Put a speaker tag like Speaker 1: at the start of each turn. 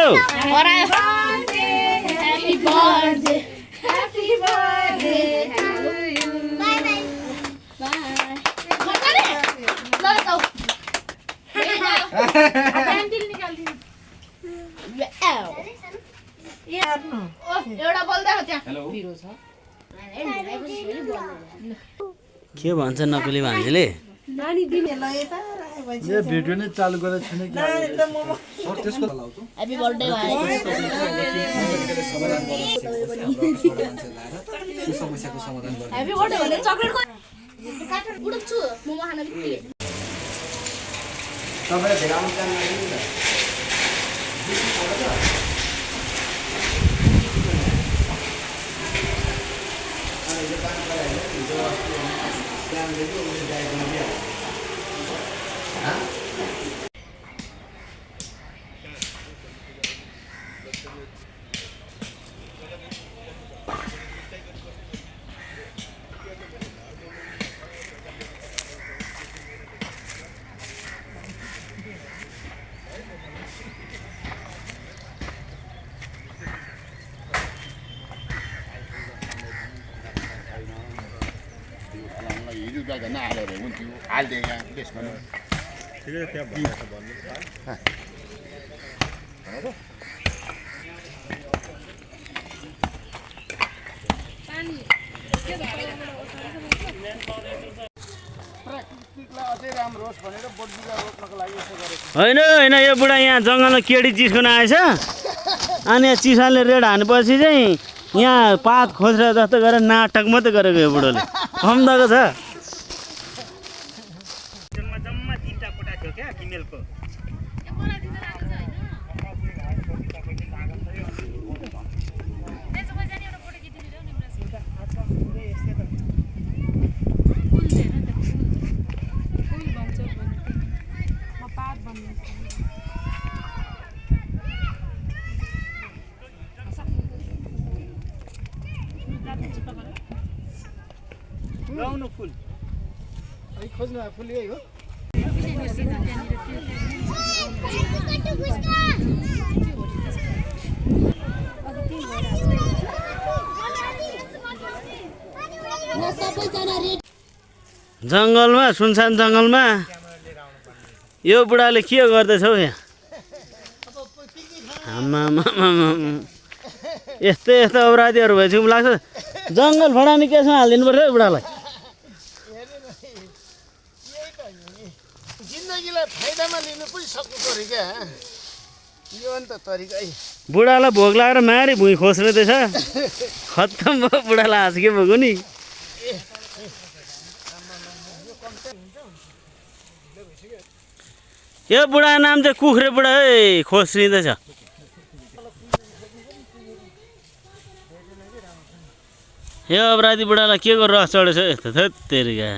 Speaker 1: हौ के भन्छ नकली मान्छेले
Speaker 2: भिडियो नै चालु गरेर छैन कि त्यसको
Speaker 3: ह्यापी बर्थडे भाइ
Speaker 2: समस्याको समाधान गर्ने
Speaker 3: ह्यापी बर्थडे भने चकलेटको काट्न बुढ्छु मोमो खान बित्तिकै
Speaker 2: तपाईले धेरै आउनु चाहनुहुन्छ नि
Speaker 4: Gak ada remun tu, ada yang best mana? Tidak tiap banyak banyak. Apa?
Speaker 1: होइन होइन यो बुढा यहाँ जङ्गलमा केडी चिस्कुन आएछ अनि यहाँ चिसाले रेड हानेपछि चाहिँ यहाँ पात खोजेर जस्तो गरेर नाटक मात्रै गरेको यो बुढोले सम्झाएको छ गाउनु फुल
Speaker 2: है खोज्नु फुल यही हो
Speaker 1: जङ्गलमा सुनसान जङ्गलमा यो बुढाले के गर्दैछ हौ यहाँ यस्तै यस्तो अपराधीहरू भएपछि मलाई लाग्छ जङ्गल फडानी केसमा हालिदिनु पर्छ है बुढालाई
Speaker 4: जिन्दगीलाई फाइदामा लिनु पनि सक्नु पर्यो क्या यो अन्त तरिका
Speaker 1: बुढालाई भोग लागेर मारी भुइँ खोस्दैछ खत्तम भयो बुढालाई हाँस के भएको नि यो बुढा नाम चाहिँ कुखुरे बुढा है खोस्रिँदैछ यो अपराधी बुढालाई के को रस चढेछ यस्तो थेत्तेरिका